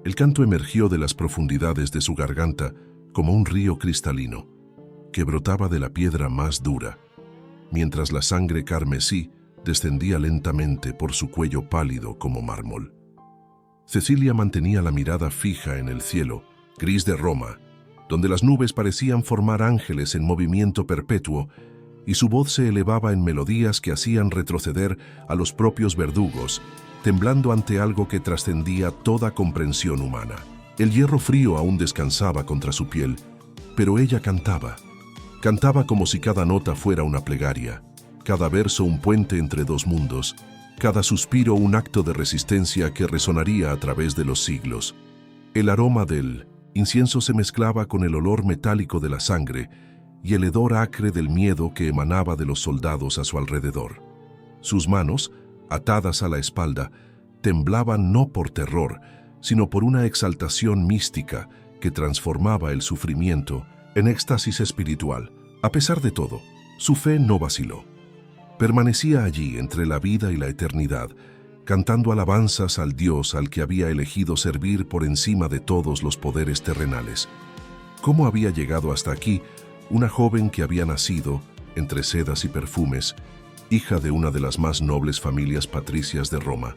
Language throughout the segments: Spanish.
El canto emergió de las profundidades de su garganta como un río cristalino, que brotaba de la piedra más dura, mientras la sangre carmesí descendía lentamente por su cuello pálido como mármol. Cecilia mantenía la mirada fija en el cielo, gris de Roma, donde las nubes parecían formar ángeles en movimiento perpetuo, y su voz se elevaba en melodías que hacían retroceder a los propios verdugos, temblando ante algo que trascendía toda comprensión humana. El hierro frío aún descansaba contra su piel, pero ella cantaba. Cantaba como si cada nota fuera una plegaria, cada verso un puente entre dos mundos, cada suspiro un acto de resistencia que resonaría a través de los siglos. El aroma del incienso se mezclaba con el olor metálico de la sangre y el hedor acre del miedo que emanaba de los soldados a su alrededor. Sus manos, atadas a la espalda, temblaban no por terror, sino por una exaltación mística que transformaba el sufrimiento en éxtasis espiritual. A pesar de todo, su fe no vaciló. Permanecía allí entre la vida y la eternidad, cantando alabanzas al Dios al que había elegido servir por encima de todos los poderes terrenales. ¿Cómo había llegado hasta aquí una joven que había nacido, entre sedas y perfumes, hija de una de las más nobles familias patricias de Roma?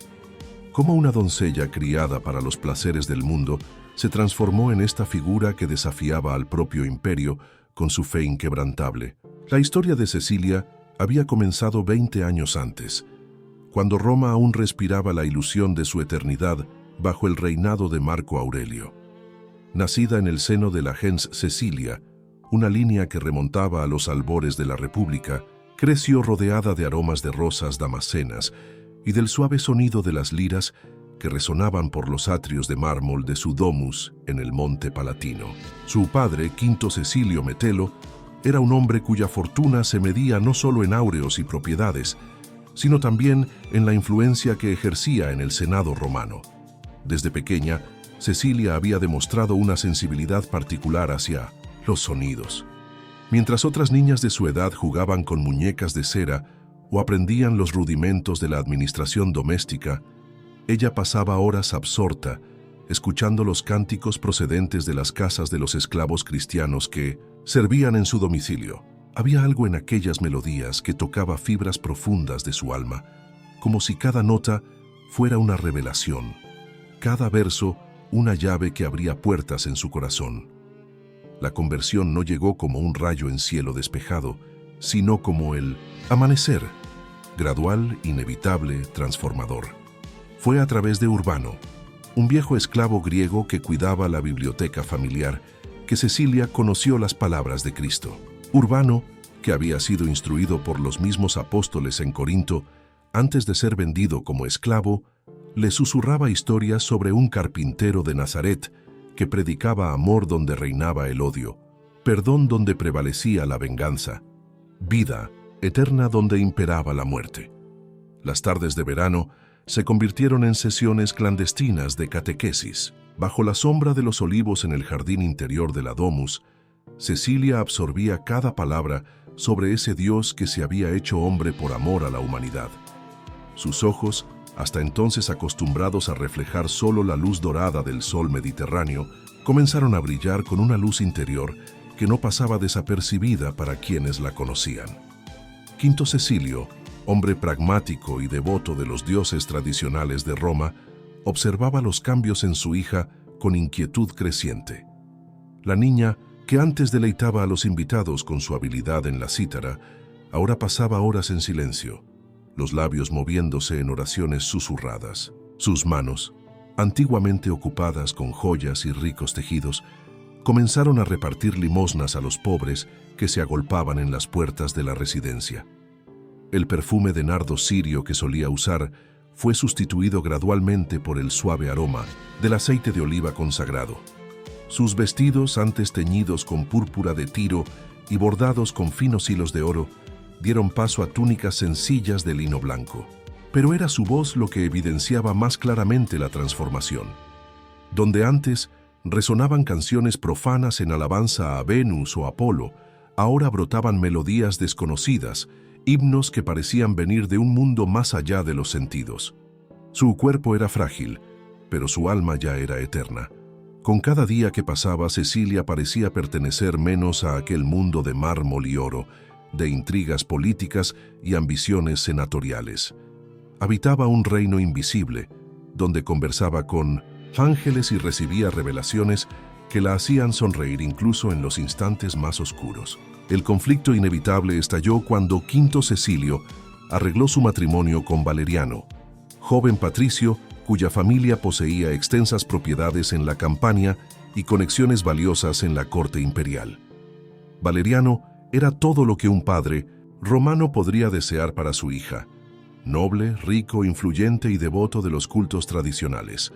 ¿Cómo una doncella criada para los placeres del mundo se transformó en esta figura que desafiaba al propio imperio con su fe inquebrantable? La historia de Cecilia había comenzado 20 años antes, cuando Roma aún respiraba la ilusión de su eternidad bajo el reinado de Marco Aurelio. Nacida en el seno de la gens Cecilia, una línea que remontaba a los albores de la República, creció rodeada de aromas de rosas damasenas y del suave sonido de las liras que resonaban por los atrios de mármol de su domus en el Monte Palatino. Su padre, Quinto Cecilio Metelo, era un hombre cuya fortuna se medía no solo en áureos y propiedades, sino también en la influencia que ejercía en el Senado romano. Desde pequeña, Cecilia había demostrado una sensibilidad particular hacia los sonidos. Mientras otras niñas de su edad jugaban con muñecas de cera o aprendían los rudimentos de la administración doméstica, ella pasaba horas absorta, escuchando los cánticos procedentes de las casas de los esclavos cristianos que servían en su domicilio. Había algo en aquellas melodías que tocaba fibras profundas de su alma, como si cada nota fuera una revelación, cada verso una llave que abría puertas en su corazón. La conversión no llegó como un rayo en cielo despejado, sino como el amanecer, gradual, inevitable, transformador. Fue a través de Urbano, un viejo esclavo griego que cuidaba la biblioteca familiar, que Cecilia conoció las palabras de Cristo. Urbano, que había sido instruido por los mismos apóstoles en Corinto, antes de ser vendido como esclavo, le susurraba historias sobre un carpintero de Nazaret que predicaba amor donde reinaba el odio, perdón donde prevalecía la venganza, vida eterna donde imperaba la muerte. Las tardes de verano se convirtieron en sesiones clandestinas de catequesis. Bajo la sombra de los olivos en el jardín interior de la Domus, Cecilia absorbía cada palabra sobre ese Dios que se había hecho hombre por amor a la humanidad. Sus ojos, hasta entonces acostumbrados a reflejar solo la luz dorada del sol mediterráneo, comenzaron a brillar con una luz interior que no pasaba desapercibida para quienes la conocían. Quinto Cecilio, hombre pragmático y devoto de los dioses tradicionales de Roma, observaba los cambios en su hija con inquietud creciente. La niña, que antes deleitaba a los invitados con su habilidad en la cítara, ahora pasaba horas en silencio, los labios moviéndose en oraciones susurradas. Sus manos, antiguamente ocupadas con joyas y ricos tejidos, comenzaron a repartir limosnas a los pobres que se agolpaban en las puertas de la residencia. El perfume de nardo sirio que solía usar fue sustituido gradualmente por el suave aroma del aceite de oliva consagrado. Sus vestidos, antes teñidos con púrpura de Tiro y bordados con finos hilos de oro, dieron paso a túnicas sencillas de lino blanco. Pero era su voz lo que evidenciaba más claramente la transformación. Donde antes resonaban canciones profanas en alabanza a Venus o Apolo, ahora brotaban melodías desconocidas, himnos que parecían venir de un mundo más allá de los sentidos. Su cuerpo era frágil, pero su alma ya era eterna. Con cada día que pasaba, Cecilia parecía pertenecer menos a aquel mundo de mármol y oro, de intrigas políticas y ambiciones senatoriales. Habitaba un reino invisible, donde conversaba con ángeles y recibía revelaciones que la hacían sonreír incluso en los instantes más oscuros. El conflicto inevitable estalló cuando Quinto Cecilio arregló su matrimonio con Valeriano, joven patricio cuya familia poseía extensas propiedades en la Campania y conexiones valiosas en la corte imperial. Valeriano era todo lo que un padre romano podría desear para su hija: noble, rico, influyente y devoto de los cultos tradicionales.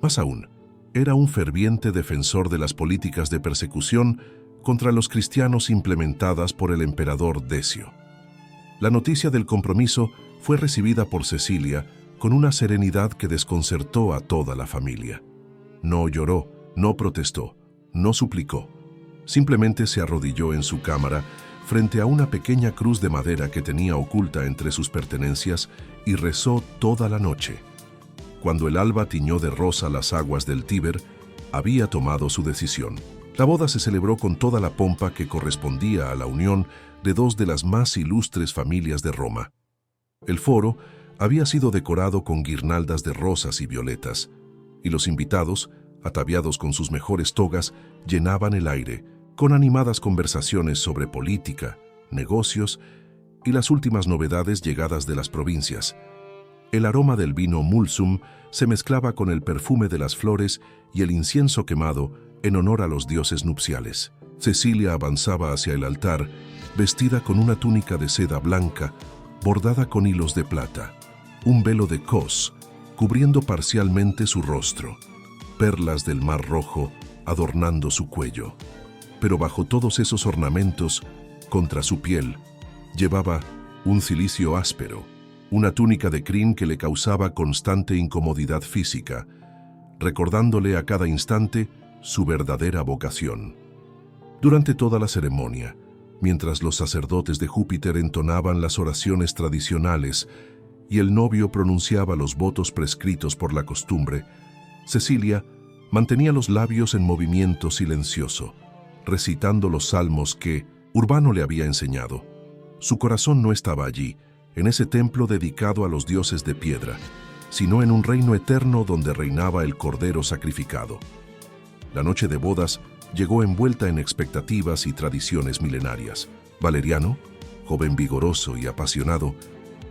Más aún, era un ferviente defensor de las políticas de persecución contra los cristianos implementadas por el emperador Decio. La noticia del compromiso fue recibida por Cecilia con una serenidad que desconcertó a toda la familia. No lloró, no protestó, no suplicó. Simplemente se arrodilló en su cámara frente a una pequeña cruz de madera que tenía oculta entre sus pertenencias y rezó toda la noche. Cuando el alba tiñó de rosa las aguas del Tíber, había tomado su decisión. La boda se celebró con toda la pompa que correspondía a la unión de dos de las más ilustres familias de Roma. El foro había sido decorado con guirnaldas de rosas y violetas, y los invitados, ataviados con sus mejores togas, llenaban el aire con animadas conversaciones sobre política, negocios y las últimas novedades llegadas de las provincias. El aroma del vino Mulsum se mezclaba con el perfume de las flores y el incienso quemado en honor a los dioses nupciales. Cecilia avanzaba hacia el altar, vestida con una túnica de seda blanca, bordada con hilos de plata, un velo de cos, cubriendo parcialmente su rostro, perlas del Mar Rojo adornando su cuello. Pero bajo todos esos ornamentos, contra su piel, llevaba un cilicio áspero, una túnica de crin que le causaba constante incomodidad física, recordándole a cada instante su verdadera vocación. Durante toda la ceremonia, mientras los sacerdotes de Júpiter entonaban las oraciones tradicionales y el novio pronunciaba los votos prescritos por la costumbre, Cecilia mantenía los labios en movimiento silencioso, recitando los salmos que Urbano le había enseñado. Su corazón no estaba allí, en ese templo dedicado a los dioses de piedra, sino en un reino eterno donde reinaba el Cordero sacrificado. La noche de bodas llegó envuelta en expectativas y tradiciones milenarias. Valeriano, joven vigoroso y apasionado,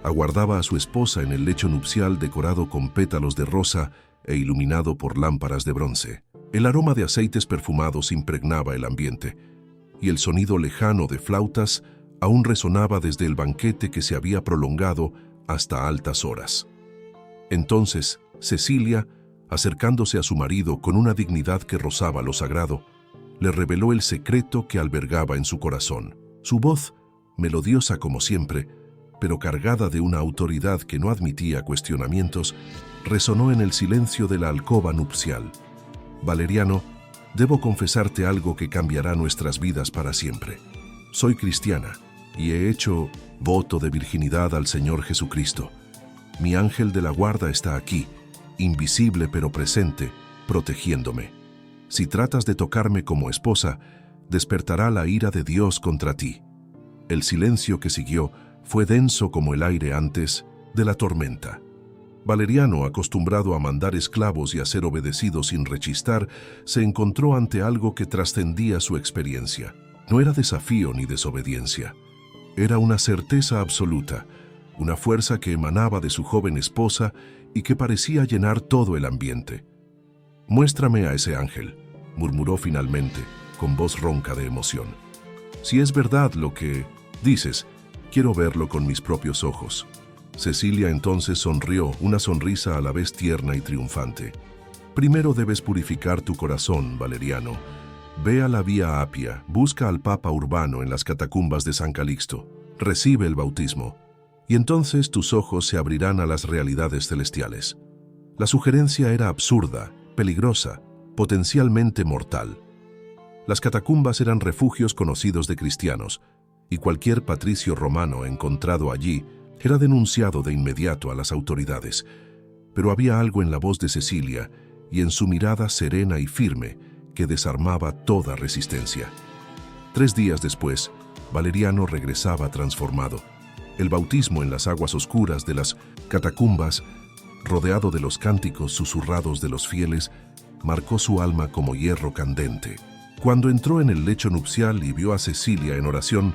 aguardaba a su esposa en el lecho nupcial decorado con pétalos de rosa e iluminado por lámparas de bronce. El aroma de aceites perfumados impregnaba el ambiente, y el sonido lejano de flautas aún resonaba desde el banquete que se había prolongado hasta altas horas. Entonces, Cecilia, acercándose a su marido con una dignidad que rozaba lo sagrado, le reveló el secreto que albergaba en su corazón. Su voz, melodiosa como siempre, pero cargada de una autoridad que no admitía cuestionamientos, resonó en el silencio de la alcoba nupcial. Valeriano, debo confesarte algo que cambiará nuestras vidas para siempre. Soy cristiana y he hecho voto de virginidad al Señor Jesucristo. Mi ángel de la guarda está aquí, invisible pero presente, protegiéndome. Si tratas de tocarme como esposa, despertará la ira de Dios contra ti. El silencio que siguió fue denso como el aire antes de la tormenta. Valeriano, acostumbrado a mandar esclavos y a ser obedecido sin rechistar, se encontró ante algo que trascendía su experiencia. No era desafío ni desobediencia. Era una certeza absoluta, una fuerza que emanaba de su joven esposa y que parecía llenar todo el ambiente. «Muéstrame a ese ángel», murmuró finalmente, con voz ronca de emoción. «Si es verdad lo que dices, quiero verlo con mis propios ojos». Cecilia entonces sonrió, una sonrisa a la vez tierna y triunfante. «Primero debes purificar tu corazón, Valeriano. Ve a la Vía Apia, busca al Papa Urbano en las catacumbas de San Calixto, recibe el bautismo, y entonces tus ojos se abrirán a las realidades celestiales». La sugerencia era absurda, peligrosa, potencialmente mortal. Las catacumbas eran refugios conocidos de cristianos, y cualquier patricio romano encontrado allí era denunciado de inmediato a las autoridades. pero había algo en la voz de Cecilia y en su mirada serena y firme que desarmaba toda resistencia. 3 días después, Valeriano regresaba transformado. El bautismo en las aguas oscuras de las catacumbas, rodeado de los cánticos susurrados de los fieles, marcó su alma como hierro candente. Cuando entró en el lecho nupcial y vio a Cecilia en oración,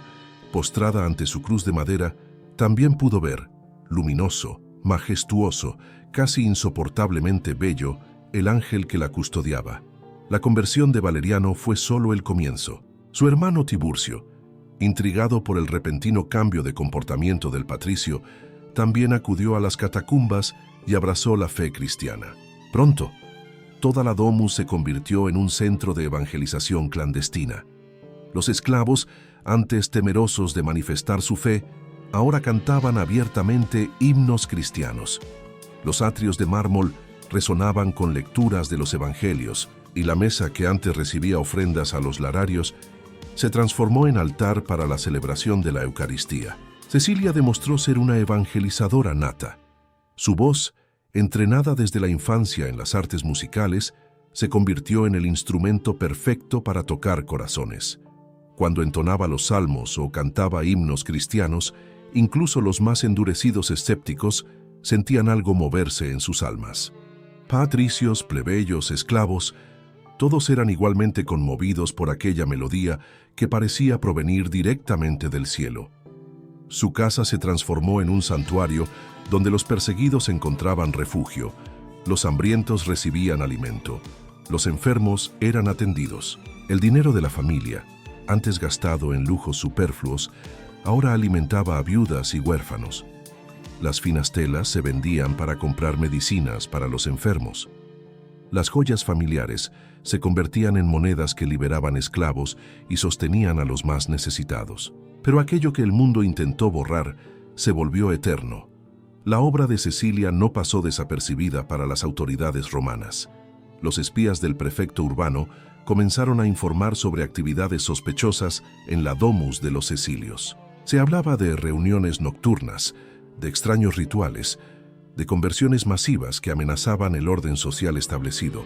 postrada ante su cruz de madera, también pudo ver, luminoso, majestuoso, casi insoportablemente bello, el ángel que la custodiaba. La conversión de Valeriano fue solo el comienzo. Su hermano Tiburcio, intrigado por el repentino cambio de comportamiento del patricio, también acudió a las catacumbas y abrazó la fe cristiana. Pronto, toda la domus se convirtió en un centro de evangelización clandestina. Los esclavos, antes temerosos de manifestar su fe, ahora cantaban abiertamente himnos cristianos. Los atrios de mármol resonaban con lecturas de los evangelios, y la mesa que antes recibía ofrendas a los lararios se transformó en altar para la celebración de la Eucaristía. Cecilia demostró ser una evangelizadora nata. Su voz, entrenada desde la infancia en las artes musicales, se convirtió en el instrumento perfecto para tocar corazones. Cuando entonaba los salmos o cantaba himnos cristianos, incluso los más endurecidos escépticos sentían algo moverse en sus almas. Patricios, plebeyos, esclavos, todos eran igualmente conmovidos por aquella melodía que parecía provenir directamente del cielo. Su casa se transformó en un santuario donde los perseguidos encontraban refugio, los hambrientos recibían alimento, los enfermos eran atendidos. El dinero de la familia, antes gastado en lujos superfluos, ahora alimentaba a viudas y huérfanos. Las finas telas se vendían para comprar medicinas para los enfermos. Las joyas familiares se convertían en monedas que liberaban esclavos y sostenían a los más necesitados. Pero aquello que el mundo intentó borrar se volvió eterno. La obra de Cecilia no pasó desapercibida para las autoridades romanas. Los espías del prefecto Urbano comenzaron a informar sobre actividades sospechosas en la domus de los Cecilios. Se hablaba de reuniones nocturnas, de extraños rituales, de conversiones masivas que amenazaban el orden social establecido.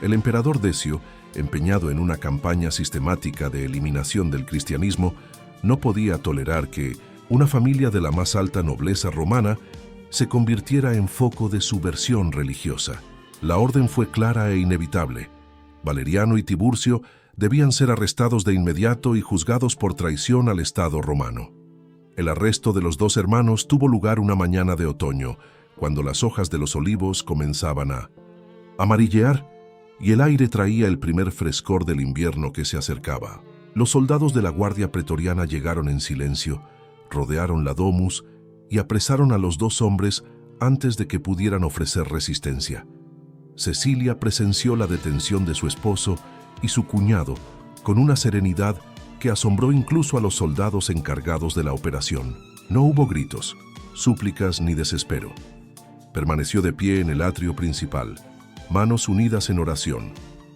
El emperador Decio, empeñado en una campaña sistemática de eliminación del cristianismo, no podía tolerar que una familia de la más alta nobleza romana se convirtiera en foco de subversión religiosa. La orden fue clara e inevitable. Valeriano y Tiburcio debían ser arrestados de inmediato y juzgados por traición al Estado romano. El arresto de los 2 hermanos tuvo lugar una mañana de otoño, cuando las hojas de los olivos comenzaban a amarillear y el aire traía el primer frescor del invierno que se acercaba. Los soldados de la guardia pretoriana llegaron en silencio, rodearon la domus y apresaron a los 2 hombres antes de que pudieran ofrecer resistencia. Cecilia presenció la detención de su esposo y su cuñado con una serenidad que asombró incluso a los soldados encargados de la operación. No hubo gritos, súplicas ni desespero. Permaneció de pie en el atrio principal, manos unidas en oración,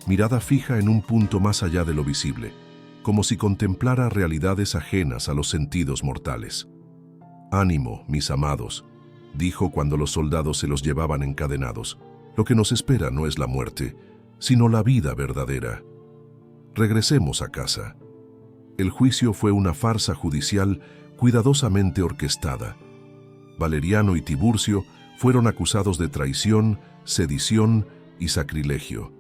mirada fija en un punto más allá de lo visible, como si contemplara realidades ajenas a los sentidos mortales. «Ánimo, mis amados», dijo cuando los soldados se los llevaban encadenados. «Lo que nos espera no es la muerte, sino la vida verdadera. Regresemos a casa». El juicio fue una farsa judicial cuidadosamente orquestada. Valeriano y Tiburcio fueron acusados de traición, sedición y sacrilegio.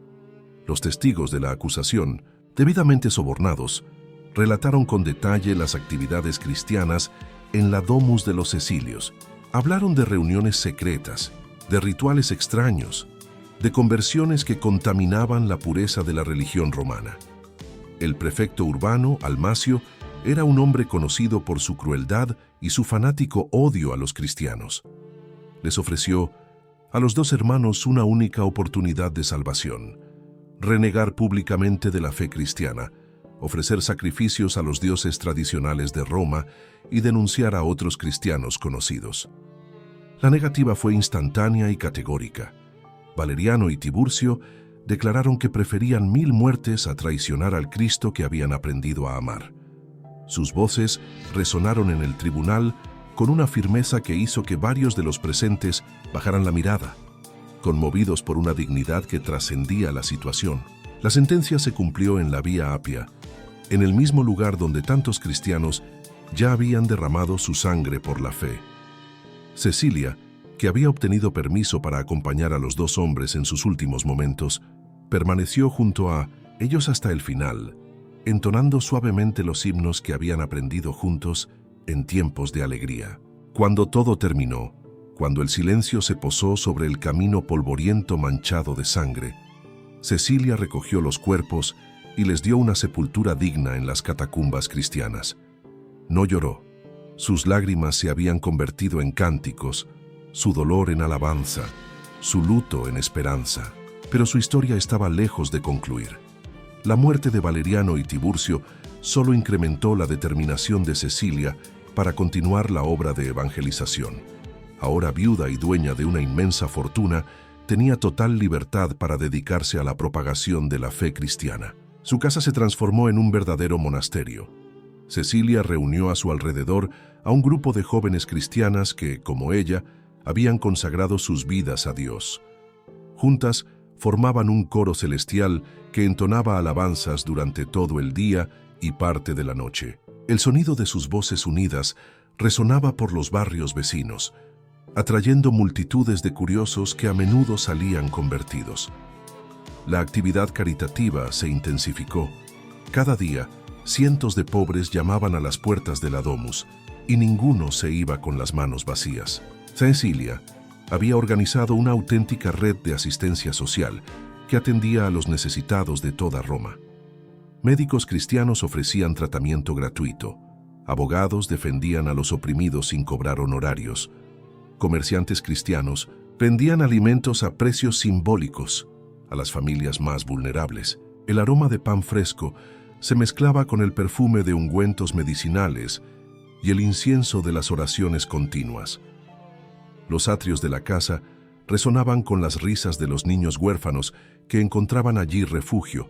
Los testigos de la acusación, debidamente sobornados, relataron con detalle las actividades cristianas en la domus de los Cecilios. Hablaron de reuniones secretas, de rituales extraños, de conversiones que contaminaban la pureza de la religión romana. El prefecto Urbano, Almacio, era un hombre conocido por su crueldad y su fanático odio a los cristianos. Les ofreció a los 2 hermanos una única oportunidad de salvación: renegar públicamente de la fe cristiana, ofrecer sacrificios a los dioses tradicionales de Roma y denunciar a otros cristianos conocidos. La negativa fue instantánea y categórica. Valeriano y Tiburcio declararon que preferían 1000 muertes a traicionar al Cristo que habían aprendido a amar. Sus voces resonaron en el tribunal con una firmeza que hizo que varios de los presentes bajaran la mirada. conmovidos por una dignidad que trascendía la situación. La sentencia se cumplió en la Vía Apia, en el mismo lugar donde tantos cristianos ya habían derramado su sangre por la fe. Cecilia, que había obtenido permiso para acompañar a los dos hombres en sus últimos momentos, permaneció junto a ellos hasta el final, entonando suavemente los himnos que habían aprendido juntos en tiempos de alegría. Cuando todo terminó, cuando el silencio se posó sobre el camino polvoriento manchado de sangre, Cecilia recogió los cuerpos y les dio una sepultura digna en las catacumbas cristianas. No lloró. Sus lágrimas se habían convertido en cánticos, su dolor en alabanza, su luto en esperanza. Pero su historia estaba lejos de concluir. La muerte de Valeriano y Tiburcio solo incrementó la determinación de Cecilia para continuar la obra de evangelización. Ahora viuda y dueña de una inmensa fortuna, tenía total libertad para dedicarse a la propagación de la fe cristiana. Su casa se transformó en un verdadero monasterio. Cecilia reunió a su alrededor a un grupo de jóvenes cristianas que, como ella, habían consagrado sus vidas a Dios. Juntas, formaban un coro celestial que entonaba alabanzas durante todo el día y parte de la noche. El sonido de sus voces unidas resonaba por los barrios vecinos, atrayendo multitudes de curiosos que a menudo salían convertidos. La actividad caritativa se intensificó. Cada día, cientos de pobres llamaban a las puertas de la Domus, y ninguno se iba con las manos vacías. Cecilia había organizado una auténtica red de asistencia social que atendía a los necesitados de toda Roma. Médicos cristianos ofrecían tratamiento gratuito, abogados defendían a los oprimidos sin cobrar honorarios, comerciantes cristianos vendían alimentos a precios simbólicos a las familias más vulnerables. El aroma de pan fresco se mezclaba con el perfume de ungüentos medicinales y el incienso de las oraciones continuas. Los atrios de la casa resonaban con las risas de los niños huérfanos que encontraban allí refugio,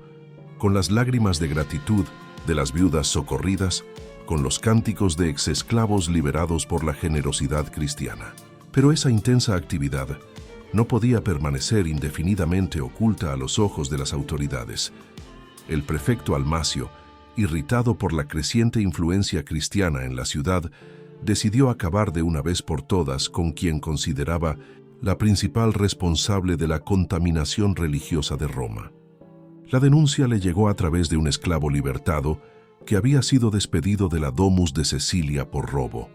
con las lágrimas de gratitud de las viudas socorridas, con los cánticos de exesclavos liberados por la generosidad cristiana. Pero esa intensa actividad no podía permanecer indefinidamente oculta a los ojos de las autoridades. El prefecto Almacio, irritado por la creciente influencia cristiana en la ciudad, decidió acabar de una vez por todas con quien consideraba la principal responsable de la contaminación religiosa de Roma. La denuncia le llegó a través de un esclavo libertado que había sido despedido de la Domus de Cecilia por robo.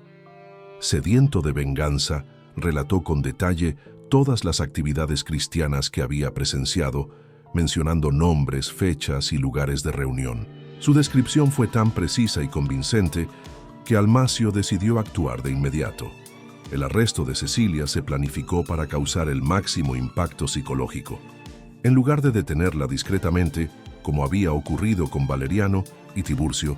Sediento de venganza, relató con detalle todas las actividades cristianas que había presenciado, mencionando nombres, fechas y lugares de reunión. Su descripción fue tan precisa y convincente que Almacio decidió actuar de inmediato. El arresto de Cecilia se planificó para causar el máximo impacto psicológico. En lugar de detenerla discretamente, como había ocurrido con Valeriano y Tiburcio,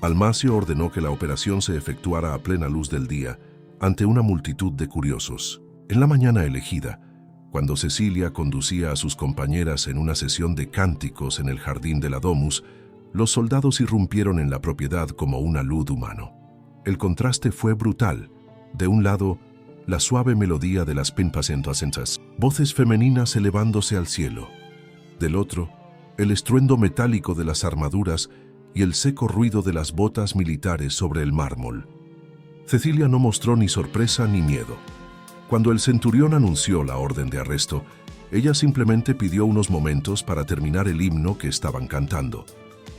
Almacio ordenó que la operación se efectuara a plena luz del día, ante una multitud de curiosos. En la mañana elegida, cuando Cecilia conducía a sus compañeras en una sesión de cánticos en el jardín de la Domus, los soldados irrumpieron en la propiedad como una luz humano. El contraste fue brutal. De un lado, la suave melodía de las pimpas entoacentas, voces femeninas elevándose al cielo. Del otro, el estruendo metálico de las armaduras y el seco ruido de las botas militares sobre el mármol. Cecilia no mostró ni sorpresa ni miedo. Cuando el centurión anunció la orden de arresto, ella simplemente pidió unos momentos para terminar el himno que estaban cantando.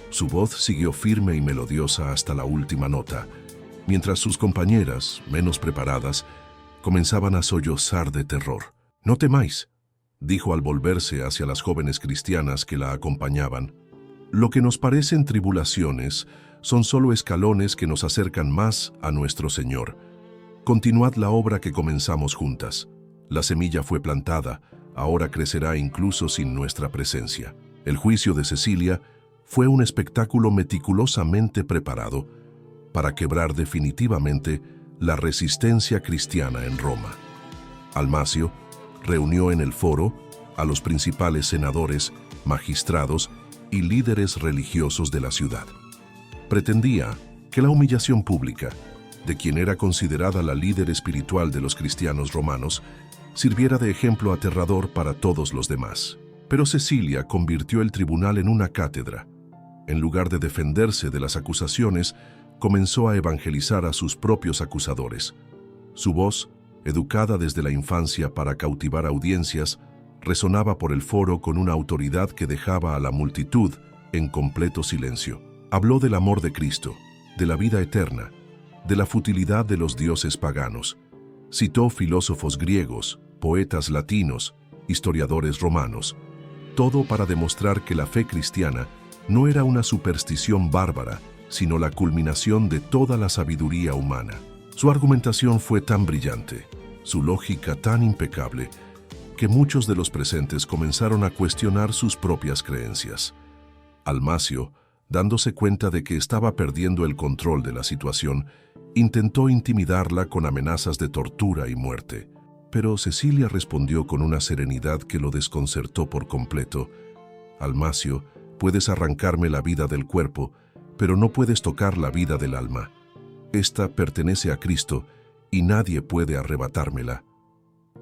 Su voz siguió firme y melodiosa hasta la última nota, mientras sus compañeras, menos preparadas, comenzaban a sollozar de terror. «No temáis», dijo al volverse hacia las jóvenes cristianas que la acompañaban. «Lo que nos parecen tribulaciones son solo escalones que nos acercan más a nuestro Señor. Continuad la obra que comenzamos juntas. La semilla fue plantada, ahora crecerá incluso sin nuestra presencia». El juicio de Cecilia fue un espectáculo meticulosamente preparado para quebrar definitivamente la resistencia cristiana en Roma. Almacio reunió en el foro a los principales senadores, magistrados y líderes religiosos de la ciudad. Pretendía que la humillación pública de quien era considerada la líder espiritual de los cristianos romanos sirviera de ejemplo aterrador para todos los demás. Pero Cecilia convirtió el tribunal en una cátedra. En lugar de defenderse de las acusaciones, comenzó a evangelizar a sus propios acusadores. Su voz, educada desde la infancia para cautivar audiencias, resonaba por el foro con una autoridad que dejaba a la multitud en completo silencio. Habló del amor de Cristo, de la vida eterna, de la futilidad de los dioses paganos. Citó filósofos griegos, poetas latinos, historiadores romanos, todo para demostrar que la fe cristiana no era una superstición bárbara, sino la culminación de toda la sabiduría humana. Su argumentación fue tan brillante, su lógica tan impecable, que muchos de los presentes comenzaron a cuestionar sus propias creencias. Almacio, dándose cuenta de que estaba perdiendo el control de la situación, intentó intimidarla con amenazas de tortura y muerte. Pero Cecilia respondió con una serenidad que lo desconcertó por completo. «Almacio, puedes arrancarme la vida del cuerpo, pero no puedes tocar la vida del alma. Esta pertenece a Cristo y nadie puede arrebatármela».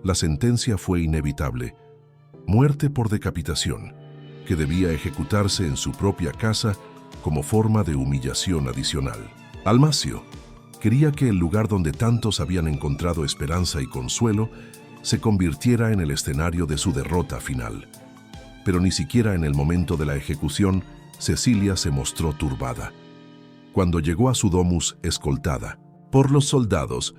La sentencia fue inevitable: muerte por decapitación, que debía ejecutarse en su propia casa como forma de humillación adicional. Almacio quería que el lugar donde tantos habían encontrado esperanza y consuelo se convirtiera en el escenario de su derrota final. Pero ni siquiera en el momento de la ejecución, Cecilia se mostró turbada. Cuando llegó a su domus escoltada por los soldados,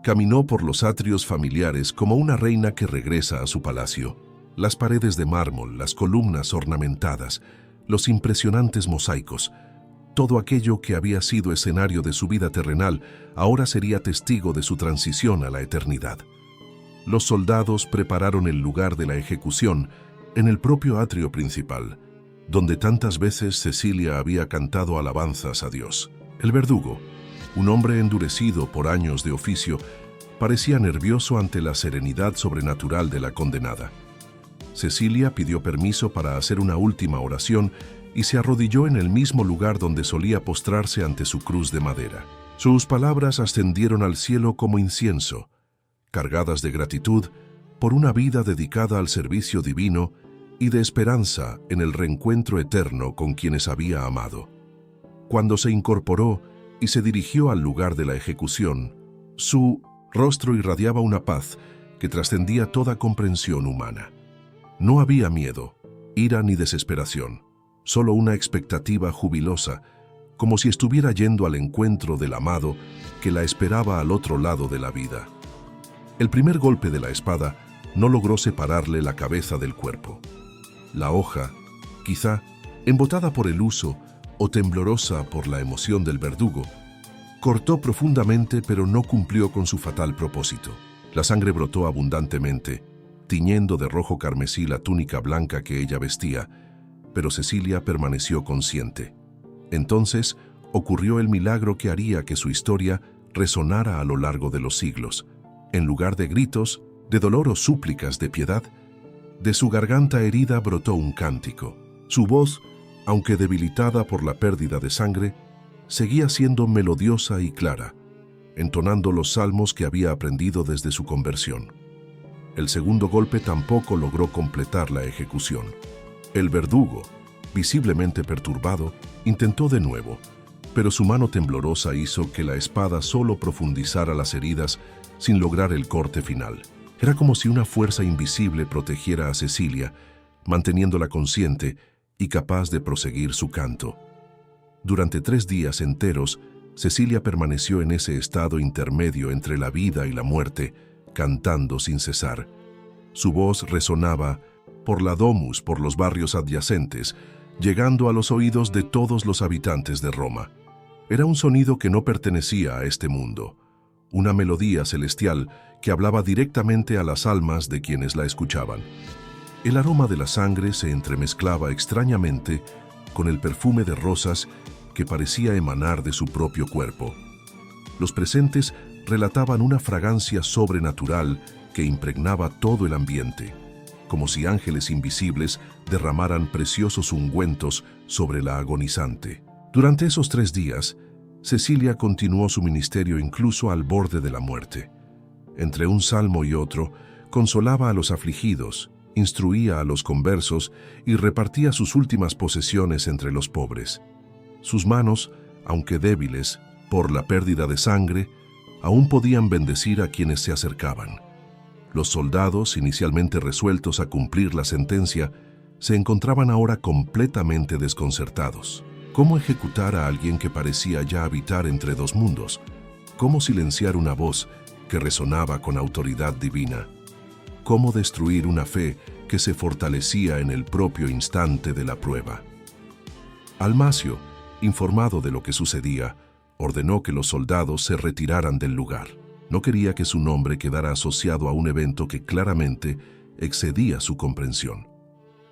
caminó por los atrios familiares como una reina que regresa a su palacio. Las paredes de mármol, las columnas ornamentadas, los impresionantes mosaicos, todo aquello que había sido escenario de su vida terrenal, ahora sería testigo de su transición a la eternidad. Los soldados prepararon el lugar de la ejecución en el propio atrio principal, donde tantas veces Cecilia había cantado alabanzas a Dios. El verdugo, un hombre endurecido por años de oficio, parecía nervioso ante la serenidad sobrenatural de la condenada. Cecilia pidió permiso para hacer una última oración y se arrodilló en el mismo lugar donde solía postrarse ante su cruz de madera. Sus palabras ascendieron al cielo como incienso, cargadas de gratitud por una vida dedicada al servicio divino y de esperanza en el reencuentro eterno con quienes había amado. Cuando se incorporó y se dirigió al lugar de la ejecución, su rostro irradiaba una paz que trascendía toda comprensión humana. No había miedo, ira ni desesperación, solo una expectativa jubilosa, como si estuviera yendo al encuentro del amado que la esperaba al otro lado de la vida. El primer golpe de la espada no logró separarle la cabeza del cuerpo. La hoja, quizá embotada por el uso o temblorosa por la emoción del verdugo, cortó profundamente pero no cumplió con su fatal propósito. La sangre brotó abundantemente, tiñendo de rojo carmesí la túnica blanca que ella vestía, pero Cecilia permaneció consciente. Entonces ocurrió el milagro que haría que su historia resonara a lo largo de los siglos. En lugar de gritos, de dolor o súplicas de piedad, de su garganta herida brotó un cántico. Su voz, aunque debilitada por la pérdida de sangre, seguía siendo melodiosa y clara, entonando los salmos que había aprendido desde su conversión. El segundo golpe tampoco logró completar la ejecución. El verdugo, visiblemente perturbado, intentó de nuevo, pero su mano temblorosa hizo que la espada solo profundizara las heridas sin lograr el corte final. Era como si una fuerza invisible protegiera a Cecilia, manteniéndola consciente y capaz de proseguir su canto. Durante 3 días enteros, Cecilia permaneció en ese estado intermedio entre la vida y la muerte, cantando sin cesar. Su voz resonaba por la domus, por los barrios adyacentes, llegando a los oídos de todos los habitantes de Roma. Era un sonido que no pertenecía a este mundo, una melodía celestial que hablaba directamente a las almas de quienes la escuchaban. El aroma de la sangre se entremezclaba extrañamente con el perfume de rosas que parecía emanar de su propio cuerpo. Los presentes relataban una fragancia sobrenatural que impregnaba todo el ambiente, como si ángeles invisibles derramaran preciosos ungüentos sobre la agonizante. Durante esos 3 días, Cecilia continuó su ministerio incluso al borde de la muerte. Entre un salmo y otro, consolaba a los afligidos, instruía a los conversos y repartía sus últimas posesiones entre los pobres. Sus manos, aunque débiles por la pérdida de sangre, aún podían bendecir a quienes se acercaban. Los soldados, inicialmente resueltos a cumplir la sentencia, se encontraban ahora completamente desconcertados. ¿Cómo ejecutar a alguien que parecía ya habitar entre dos mundos? ¿Cómo silenciar una voz que resonaba con autoridad divina? ¿Cómo destruir una fe que se fortalecía en el propio instante de la prueba? Almacio, informado de lo que sucedía, ordenó que los soldados se retiraran del lugar. No quería que su nombre quedara asociado a un evento que claramente excedía su comprensión.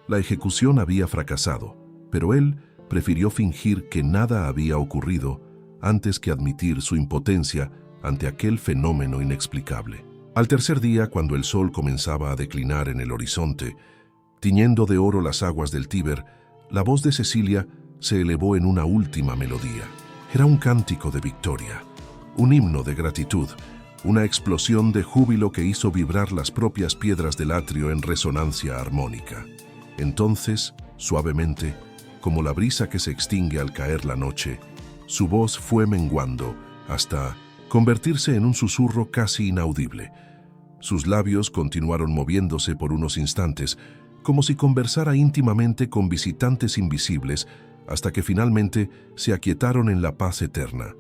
La ejecución había fracasado, pero él prefirió fingir que nada había ocurrido antes que admitir su impotencia ante aquel fenómeno inexplicable. Al tercer día, cuando el sol comenzaba a declinar en el horizonte, tiñendo de oro las aguas del Tíber, la voz de Cecilia se elevó en una última melodía. Era un cántico de victoria, un himno de gratitud, una explosión de júbilo que hizo vibrar las propias piedras del atrio en resonancia armónica. Entonces, suavemente, como la brisa que se extingue al caer la noche, su voz fue menguando hasta convertirse en un susurro casi inaudible. Sus labios continuaron moviéndose por unos instantes, como si conversara íntimamente con visitantes invisibles, hasta que finalmente se aquietaron en la paz eterna.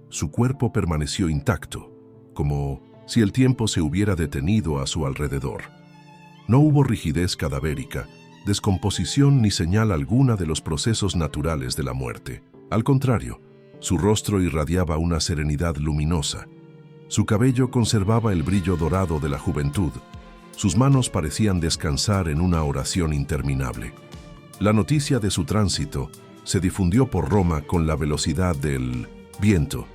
Su cuerpo permaneció intacto, como si el tiempo se hubiera detenido a su alrededor. No hubo rigidez cadavérica, descomposición ni señal alguna de los procesos naturales de la muerte. Al contrario, su rostro irradiaba una serenidad luminosa. Su cabello conservaba el brillo dorado de la juventud. Sus manos parecían descansar en una oración interminable. La noticia de su tránsito se difundió por Roma con la velocidad del viento.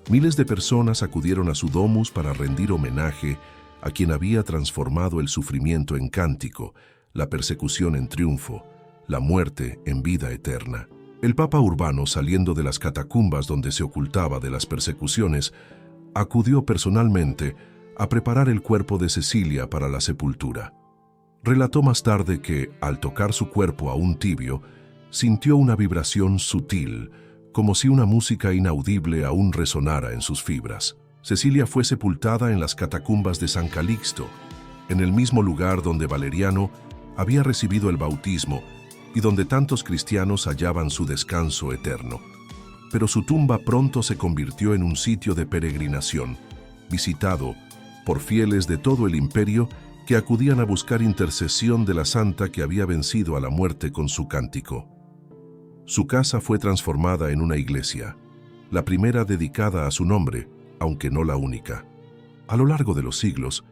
Miles de personas acudieron a su domus para rendir homenaje a quien había transformado el sufrimiento en cántico, la persecución en triunfo, la muerte en vida eterna. El Papa Urbano, saliendo de las catacumbas donde se ocultaba de las persecuciones, acudió personalmente a preparar el cuerpo de Cecilia para la sepultura. Relató más tarde que, al tocar su cuerpo aún tibio, sintió una vibración sutil, como si una música inaudible aún resonara en sus fibras. Cecilia fue sepultada en las catacumbas de San Calixto, en el mismo lugar donde Valeriano había recibido el bautismo y donde tantos cristianos hallaban su descanso eterno. Pero su tumba pronto se convirtió en un sitio de peregrinación, visitado por fieles de todo el imperio que acudían a buscar intercesión de la santa que había vencido a la muerte con su cántico. Su casa fue transformada en una iglesia, la primera dedicada a su nombre, aunque no la única. A lo largo de los siglos,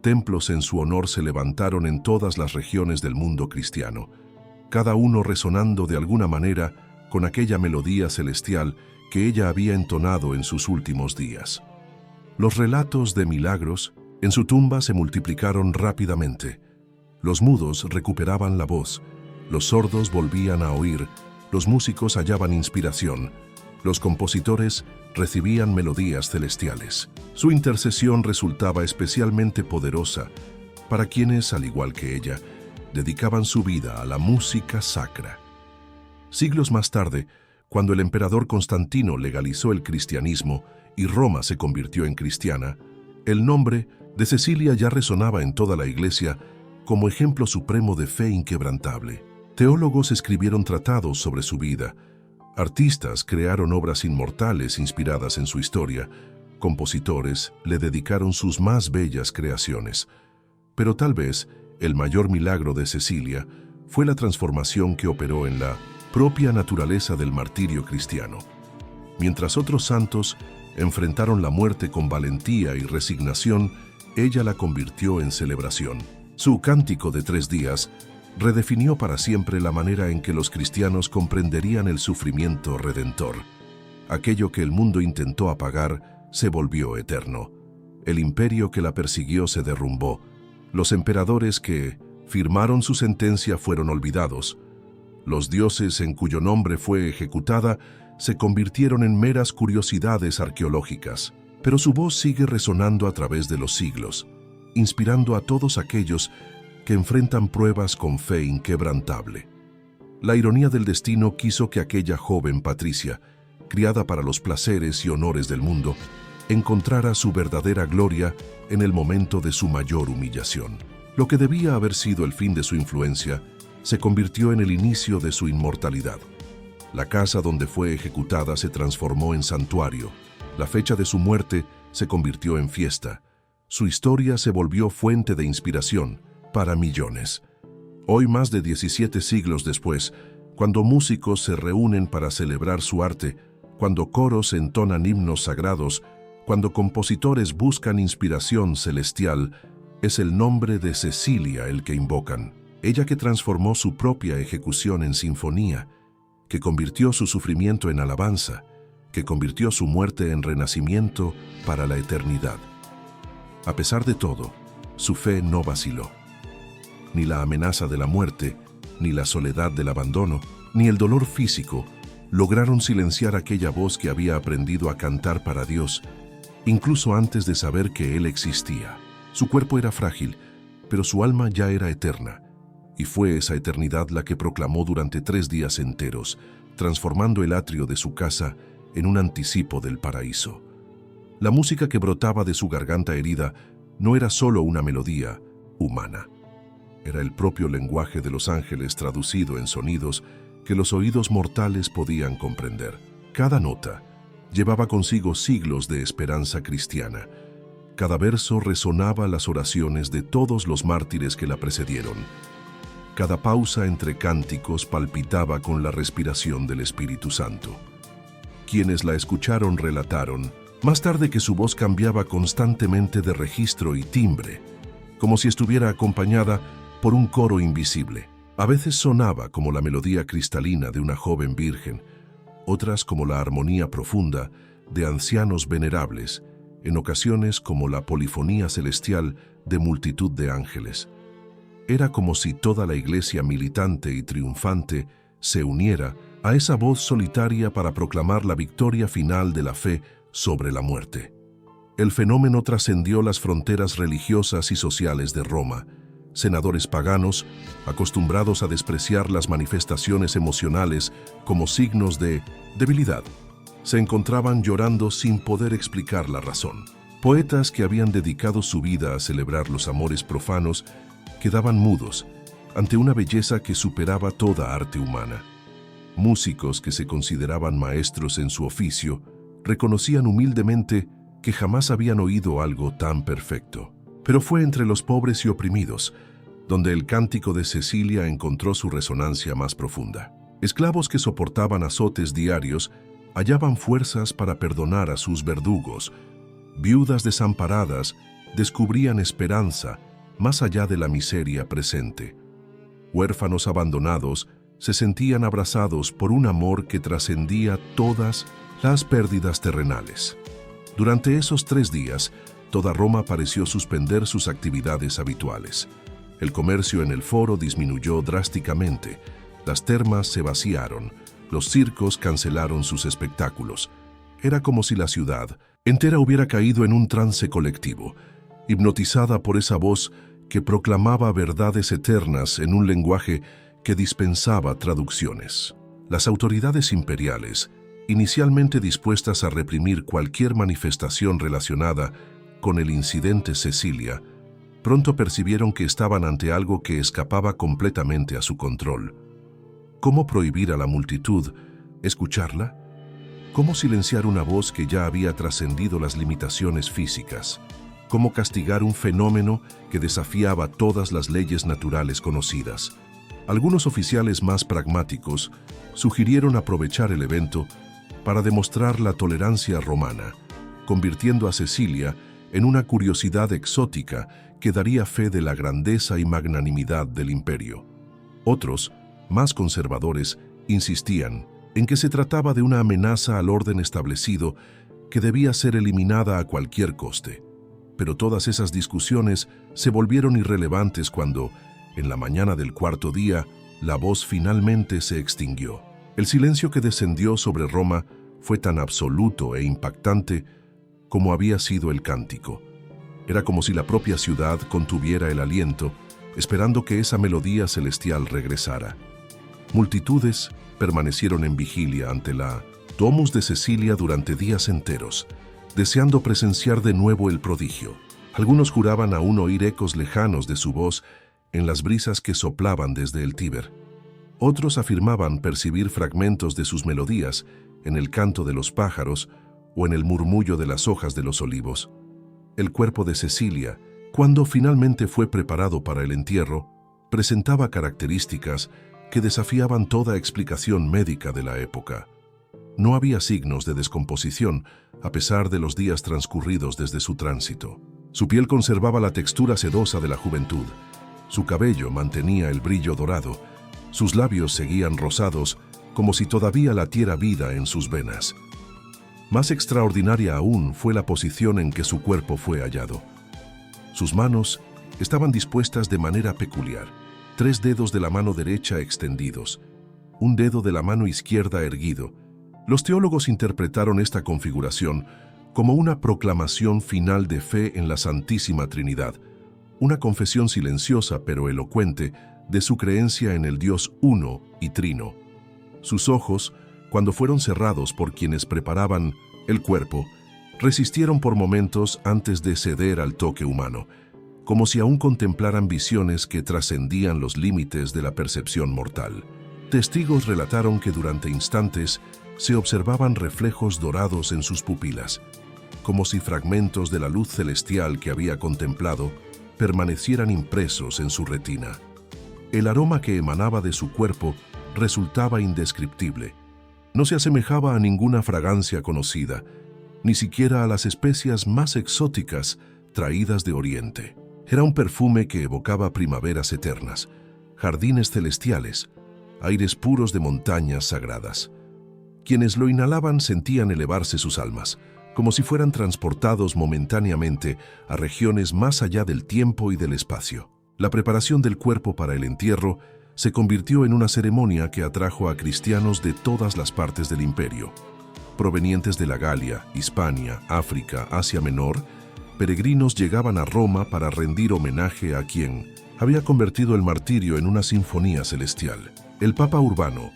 templos en su honor se levantaron en todas las regiones del mundo cristiano, cada uno resonando de alguna manera con aquella melodía celestial que ella había entonado en sus últimos días. Los relatos de milagros en su tumba se multiplicaron rápidamente. Los mudos recuperaban la voz, los sordos volvían a oír, los músicos hallaban inspiración, los compositores recibían melodías celestiales. Su intercesión resultaba especialmente poderosa para quienes, al igual que ella, dedicaban su vida a la música sacra. Siglos más tarde, cuando el emperador Constantino legalizó el cristianismo y Roma se convirtió en cristiana, el nombre de Cecilia ya resonaba en toda la iglesia como ejemplo supremo de fe inquebrantable. Teólogos escribieron tratados sobre su vida, artistas crearon obras inmortales inspiradas en su historia, compositores le dedicaron sus más bellas creaciones. Pero tal vez el mayor milagro de Cecilia fue la transformación que operó en la propia naturaleza del martirio cristiano. Mientras otros santos enfrentaron la muerte con valentía y resignación, ella la convirtió en celebración. Su cántico de 3 días redefinió para siempre la manera en que los cristianos comprenderían el sufrimiento redentor. Aquello que el mundo intentó apagar se volvió eterno. El imperio que la persiguió se derrumbó. Los emperadores que firmaron su sentencia fueron olvidados. Los dioses en cuyo nombre fue ejecutada se convirtieron en meras curiosidades arqueológicas. Pero su voz sigue resonando a través de los siglos. inspirando a todos aquellos que enfrentan pruebas con fe inquebrantable. La ironía del destino quiso que aquella joven Patricia, criada para los placeres y honores del mundo, encontrara su verdadera gloria en el momento de su mayor humillación. Lo que debía haber sido el fin de su influencia se convirtió en el inicio de su inmortalidad. La casa donde fue ejecutada se transformó en santuario. La fecha de su muerte se convirtió en fiesta. Su historia se volvió fuente de inspiración para millones. Hoy, más de 17 siglos después, cuando músicos se reúnen para celebrar su arte, cuando coros entonan himnos sagrados, cuando compositores buscan inspiración celestial, es el nombre de Cecilia el que invocan. Ella que transformó su propia ejecución en sinfonía, que convirtió su sufrimiento en alabanza, que convirtió su muerte en renacimiento para la eternidad. A pesar de todo, su fe no vaciló. Ni la amenaza de la muerte, ni la soledad del abandono, ni el dolor físico lograron silenciar aquella voz que había aprendido a cantar para Dios, incluso antes de saber que Él existía. Su cuerpo era frágil, pero su alma ya era eterna, y fue esa eternidad la que proclamó durante 3 días enteros, transformando el atrio de su casa en un anticipo del paraíso. La música que brotaba de su garganta herida no era solo una melodía humana. Era el propio lenguaje de los ángeles traducido en sonidos que los oídos mortales podían comprender. Cada nota llevaba consigo siglos de esperanza cristiana. Cada verso resonaba las oraciones de todos los mártires que la precedieron. Cada pausa entre cánticos palpitaba con la respiración del Espíritu Santo. Quienes la escucharon relataron, más tarde, que su voz cambiaba constantemente de registro y timbre, como si estuviera acompañada por un coro invisible. A veces sonaba como la melodía cristalina de una joven virgen, otras como la armonía profunda de ancianos venerables, en ocasiones como la polifonía celestial de multitud de ángeles. Era como si toda la iglesia militante y triunfante se uniera a esa voz solitaria para proclamar la victoria final de la fe sobre la muerte. El fenómeno trascendió las fronteras religiosas y sociales de Roma. Senadores paganos, acostumbrados a despreciar las manifestaciones emocionales como signos de debilidad, se encontraban llorando sin poder explicar la razón. Poetas que habían dedicado su vida a celebrar los amores profanos quedaban mudos ante una belleza que superaba toda arte humana. Músicos que se consideraban maestros en su oficio reconocían humildemente que jamás habían oído algo tan perfecto. Pero fue entre los pobres y oprimidos donde el cántico de Cecilia encontró su resonancia más profunda. Esclavos que soportaban azotes diarios hallaban fuerzas para perdonar a sus verdugos. Viudas desamparadas descubrían esperanza más allá de la miseria presente. Huérfanos abandonados se sentían abrazados por un amor que trascendía todas las pérdidas terrenales. Durante esos 3 días, toda Roma pareció suspender sus actividades habituales. El comercio en el foro disminuyó drásticamente, las termas se vaciaron, los circos cancelaron sus espectáculos. Era como si la ciudad entera hubiera caído en un trance colectivo, hipnotizada por esa voz que proclamaba verdades eternas en un lenguaje que dispensaba traducciones. Las autoridades imperiales, inicialmente dispuestas a reprimir cualquier manifestación relacionada con el incidente Cecilia, pronto percibieron que estaban ante algo que escapaba completamente a su control. ¿Cómo prohibir a la multitud escucharla? ¿Cómo silenciar una voz que ya había trascendido las limitaciones físicas? ¿Cómo castigar un fenómeno que desafiaba todas las leyes naturales conocidas? Algunos oficiales más pragmáticos sugirieron aprovechar el evento para demostrar la tolerancia romana, convirtiendo a Cecilia en una curiosidad exótica que daría fe de la grandeza y magnanimidad del imperio. Otros, más conservadores, insistían en que se trataba de una amenaza al orden establecido que debía ser eliminada a cualquier coste. Pero todas esas discusiones se volvieron irrelevantes cuando, en la mañana del 4.º día, la voz finalmente se extinguió. El silencio que descendió sobre Roma fue tan absoluto e impactante como había sido el cántico. Era como si la propia ciudad contuviera el aliento, esperando que esa melodía celestial regresara. Multitudes permanecieron en vigilia ante la Domus de Cecilia durante días enteros, deseando presenciar de nuevo el prodigio. Algunos juraban aún oír ecos lejanos de su voz en las brisas que soplaban desde el Tíber. Otros afirmaban percibir fragmentos de sus melodías en el canto de los pájaros o en el murmullo de las hojas de los olivos. El cuerpo de Cecilia, cuando finalmente fue preparado para el entierro, presentaba características que desafiaban toda explicación médica de la época. No había signos de descomposición, a pesar de los días transcurridos desde su tránsito. Su piel conservaba la textura sedosa de la juventud, su cabello mantenía el brillo dorado, sus labios seguían rosados, como si todavía latiera vida en sus venas. Más extraordinaria aún fue la posición en que su cuerpo fue hallado. Sus manos estaban dispuestas de manera peculiar, 3 dedos de la mano derecha extendidos, un dedo de la mano izquierda erguido. Los teólogos interpretaron esta configuración como una proclamación final de fe en la Santísima Trinidad, una confesión silenciosa pero elocuente de su creencia en el Dios uno y trino. Sus ojos, cuando fueron cerrados por quienes preparaban el cuerpo, resistieron por momentos antes de ceder al toque humano, como si aún contemplaran visiones que trascendían los límites de la percepción mortal. Testigos relataron que durante instantes se observaban reflejos dorados en sus pupilas, como si fragmentos de la luz celestial que había contemplado permanecieran impresos en su retina. El aroma que emanaba de su cuerpo resultaba indescriptible. No se asemejaba a ninguna fragancia conocida, ni siquiera a las especias más exóticas traídas de Oriente. Era un perfume que evocaba primaveras eternas, jardines celestiales, aires puros de montañas sagradas. Quienes lo inhalaban sentían elevarse sus almas, como si fueran transportados momentáneamente a regiones más allá del tiempo y del espacio. La preparación del cuerpo para el entierro se convirtió en una ceremonia que atrajo a cristianos de todas las partes del imperio. Provenientes de la Galia, Hispania, África, Asia Menor, peregrinos llegaban a Roma para rendir homenaje a quien había convertido el martirio en una sinfonía celestial. El Papa Urbano,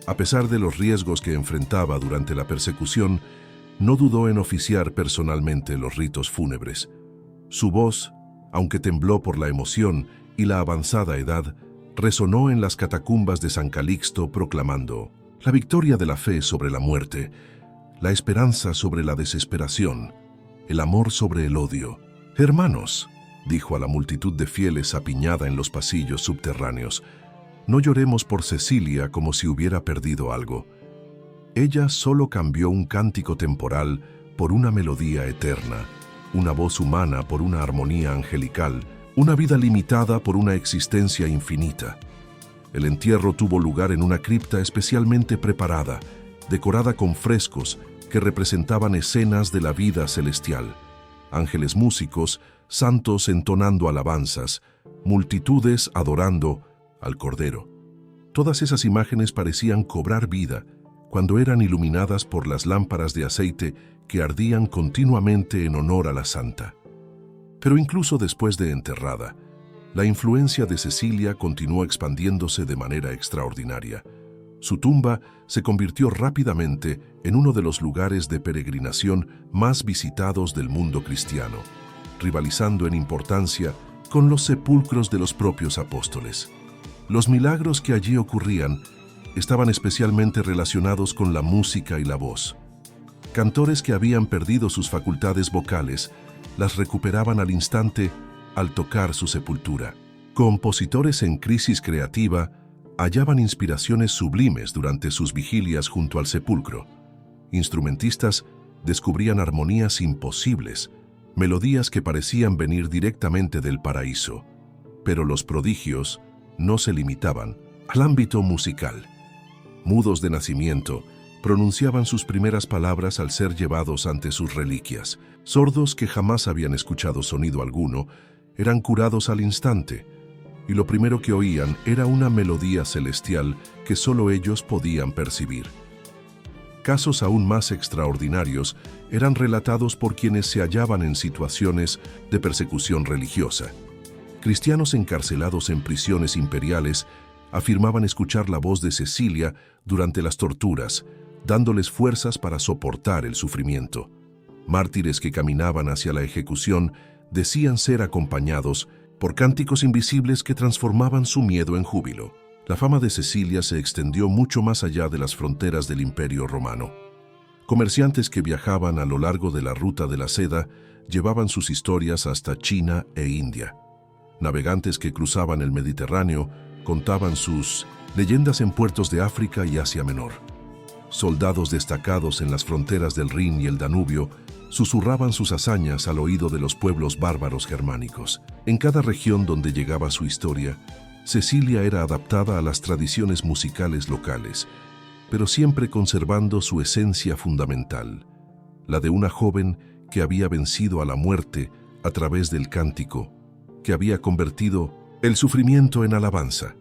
a pesar de los riesgos que enfrentaba durante la persecución, no dudó en oficiar personalmente los ritos fúnebres. Su voz, aunque tembló por la emoción y la avanzada edad, resonó en las catacumbas de San Calixto proclamando la victoria de la fe sobre la muerte, la esperanza sobre la desesperación, el amor sobre el odio. «Hermanos», dijo a la multitud de fieles apiñada en los pasillos subterráneos, «no lloremos por Cecilia como si hubiera perdido algo. Ella solo cambió un cántico temporal por una melodía eterna, una voz humana por una armonía angelical, una vida limitada por una existencia infinita. El entierro tuvo lugar en una cripta especialmente preparada, decorada con frescos que representaban escenas de la vida celestial, ángeles músicos, santos entonando alabanzas, multitudes adorando al Cordero. Todas esas imágenes parecían cobrar vida cuando eran iluminadas por las lámparas de aceite que ardían continuamente en honor a la santa. Pero incluso después de enterrada, la influencia de Cecilia continuó expandiéndose de manera extraordinaria. Su tumba se convirtió rápidamente en uno de los lugares de peregrinación más visitados del mundo cristiano, rivalizando en importancia con los sepulcros de los propios apóstoles. Los milagros que allí ocurrían estaban especialmente relacionados con la música y la voz. Cantores que habían perdido sus facultades vocales las recuperaban al instante al tocar su sepultura. Compositores en crisis creativa hallaban inspiraciones sublimes durante sus vigilias junto al sepulcro. Instrumentistas descubrían armonías imposibles, melodías que parecían venir directamente del paraíso. Pero los prodigios no se limitaban al ámbito musical. Mudos de nacimiento, pronunciaban sus primeras palabras al ser llevados ante sus reliquias. Sordos que jamás habían escuchado sonido alguno, eran curados al instante, y lo primero que oían era una melodía celestial que solo ellos podían percibir. Casos aún más extraordinarios eran relatados por quienes se hallaban en situaciones de persecución religiosa. Cristianos encarcelados en prisiones imperiales afirmaban escuchar la voz de Cecilia durante las torturas, dándoles fuerzas para soportar el sufrimiento. Mártires que caminaban hacia la ejecución decían ser acompañados por cánticos invisibles que transformaban su miedo en júbilo. La fama de Cecilia se extendió mucho más allá de las fronteras del Imperio Romano. Comerciantes que viajaban a lo largo de la ruta de la seda llevaban sus historias hasta China e India. Navegantes que cruzaban el Mediterráneo contaban sus leyendas en puertos de África y Asia Menor. Soldados destacados en las fronteras del Rin y el Danubio susurraban sus hazañas al oído de los pueblos bárbaros germánicos. En cada región donde llegaba su historia, Cecilia era adaptada a las tradiciones musicales locales, pero siempre conservando su esencia fundamental, la de una joven que había vencido a la muerte a través del cántico, que había convertido el sufrimiento en alabanza,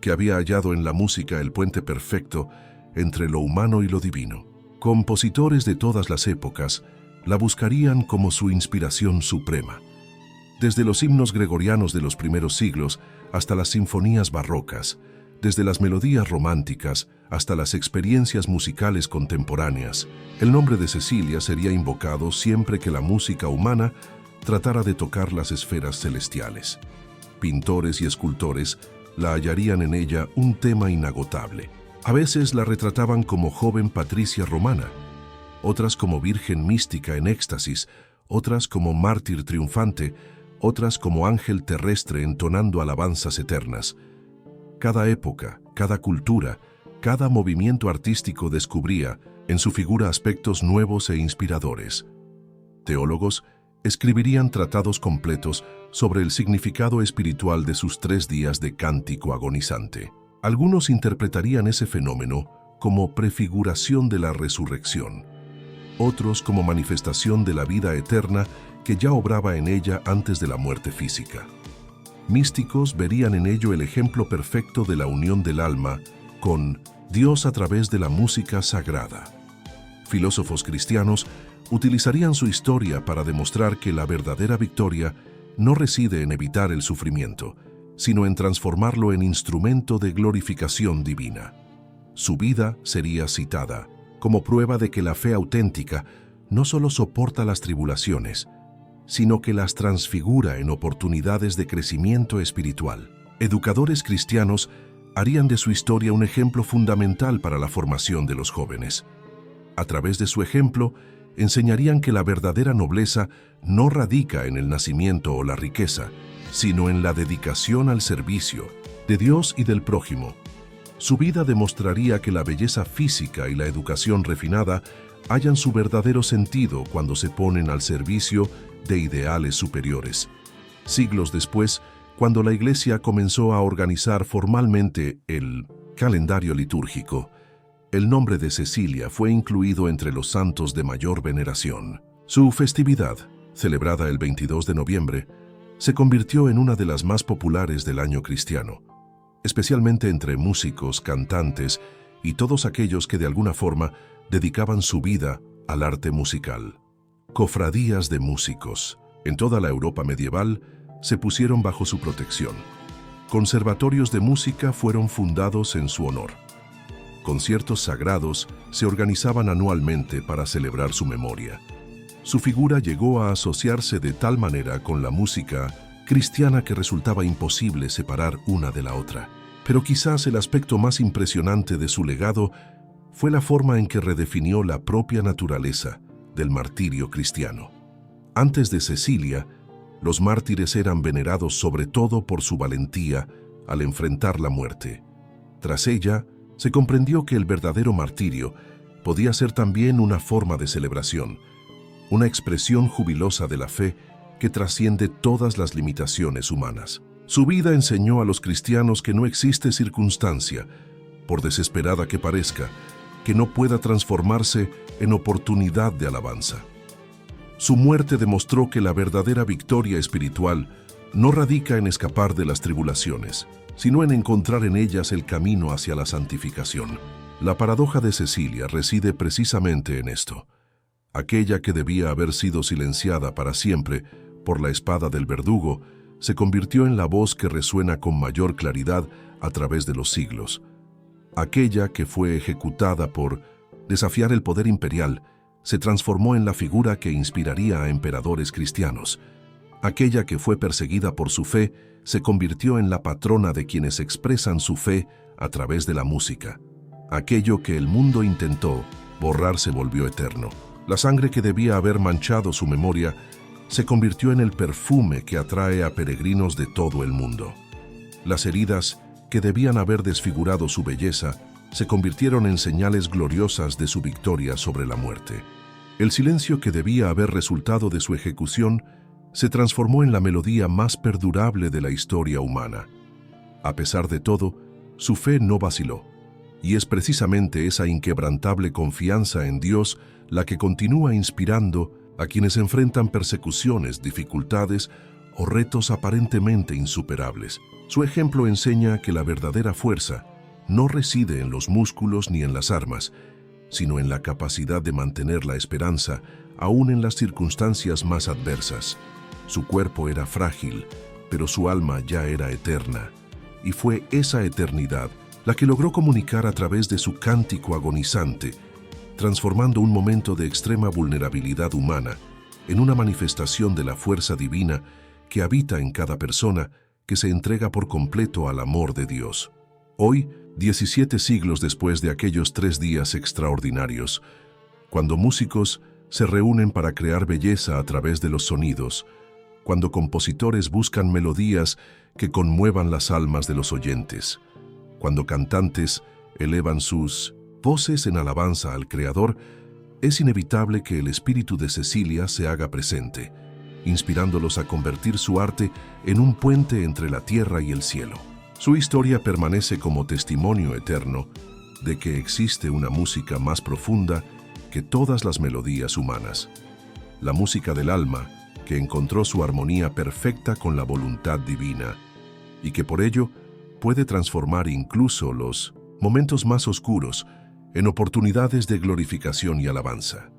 que había hallado en la música el puente perfecto entre lo humano y lo divino. Compositores de todas las épocas la buscarían como su inspiración suprema. Desde los himnos gregorianos de los primeros siglos hasta las sinfonías barrocas, desde las melodías románticas hasta las experiencias musicales contemporáneas, el nombre de Cecilia sería invocado siempre que la música humana tratara de tocar las esferas celestiales. Pintores y escultores la hallarían en ella un tema inagotable. A veces la retrataban como joven patricia romana, otras como virgen mística en éxtasis, otras como mártir triunfante, otras como ángel terrestre entonando alabanzas eternas. Cada época, cada cultura, cada movimiento artístico descubría en su figura aspectos nuevos e inspiradores. Teólogos escribirían tratados completos sobre el significado espiritual de sus 3 días de cántico agonizante. Algunos interpretarían ese fenómeno como prefiguración de la resurrección, otros como manifestación de la vida eterna que ya obraba en ella antes de la muerte física. Místicos verían en ello el ejemplo perfecto de la unión del alma con Dios a través de la música sagrada. Filósofos cristianos utilizarían su historia para demostrar que la verdadera victoria no reside en evitar el sufrimiento, sino en transformarlo en instrumento de glorificación divina. Su vida sería citada como prueba de que la fe auténtica no solo soporta las tribulaciones, sino que las transfigura en oportunidades de crecimiento espiritual. Educadores cristianos harían de su historia un ejemplo fundamental para la formación de los jóvenes. A través de su ejemplo, enseñarían que la verdadera nobleza no radica en el nacimiento o la riqueza, sino en la dedicación al servicio de Dios y del prójimo. Su vida demostraría que la belleza física y la educación refinada hallan su verdadero sentido cuando se ponen al servicio de ideales superiores. Siglos después, cuando la Iglesia comenzó a organizar formalmente el calendario litúrgico, el nombre de Cecilia fue incluido entre los santos de mayor veneración. Su festividad, celebrada el 22 de noviembre, se convirtió en una de las más populares del año cristiano, especialmente entre músicos, cantantes y todos aquellos que de alguna forma dedicaban su vida al arte musical. Cofradías de músicos en toda la Europa medieval se pusieron bajo su protección. Conservatorios de música fueron fundados en su honor. Conciertos sagrados se organizaban anualmente para celebrar su memoria. Su figura llegó a asociarse de tal manera con la música cristiana que resultaba imposible separar una de la otra. Pero quizás el aspecto más impresionante de su legado fue la forma en que redefinió la propia naturaleza del martirio cristiano. Antes de Cecilia, los mártires eran venerados sobre todo por su valentía al enfrentar la muerte. Tras ella, se comprendió que el verdadero martirio podía ser también una forma de celebración, una expresión jubilosa de la fe que trasciende todas las limitaciones humanas. Su vida enseñó a los cristianos que no existe circunstancia, por desesperada que parezca, que no pueda transformarse en oportunidad de alabanza. Su muerte demostró que la verdadera victoria espiritual no radica en escapar de las tribulaciones, sino en encontrar en ellas el camino hacia la santificación. La paradoja de Cecilia reside precisamente en esto. Aquella que debía haber sido silenciada para siempre por la espada del verdugo, se convirtió en la voz que resuena con mayor claridad a través de los siglos. Aquella que fue ejecutada por desafiar el poder imperial, se transformó en la figura que inspiraría a emperadores cristianos. Aquella que fue perseguida por su fe, se convirtió en la patrona de quienes expresan su fe a través de la música. Aquello que el mundo intentó borrar se volvió eterno. La sangre que debía haber manchado su memoria se convirtió en el perfume que atrae a peregrinos de todo el mundo. Las heridas que debían haber desfigurado su belleza se convirtieron en señales gloriosas de su victoria sobre la muerte. El silencio que debía haber resultado de su ejecución se transformó en la melodía más perdurable de la historia humana. A pesar de todo, su fe no vaciló, y es precisamente esa inquebrantable confianza en Dios la que continúa inspirando a quienes enfrentan persecuciones, dificultades o retos aparentemente insuperables. Su ejemplo enseña que la verdadera fuerza no reside en los músculos ni en las armas, sino en la capacidad de mantener la esperanza aún en las circunstancias más adversas. Su cuerpo era frágil, pero su alma ya era eterna, y fue esa eternidad la que logró comunicar a través de su cántico agonizante, transformando un momento de extrema vulnerabilidad humana en una manifestación de la fuerza divina que habita en cada persona que se entrega por completo al amor de Dios. Hoy, 17 siglos después de aquellos 3 días extraordinarios, cuando músicos se reúnen para crear belleza a través de los sonidos, cuando compositores buscan melodías que conmuevan las almas de los oyentes, cuando cantantes elevan sus voces en alabanza al Creador, es inevitable que el espíritu de Cecilia se haga presente, inspirándolos a convertir su arte en un puente entre la tierra y el cielo. Su historia permanece como testimonio eterno de que existe una música más profunda que todas las melodías humanas, la música del alma que encontró su armonía perfecta con la voluntad divina y que por ello puede transformar incluso los momentos más oscuros en oportunidades de glorificación y alabanza.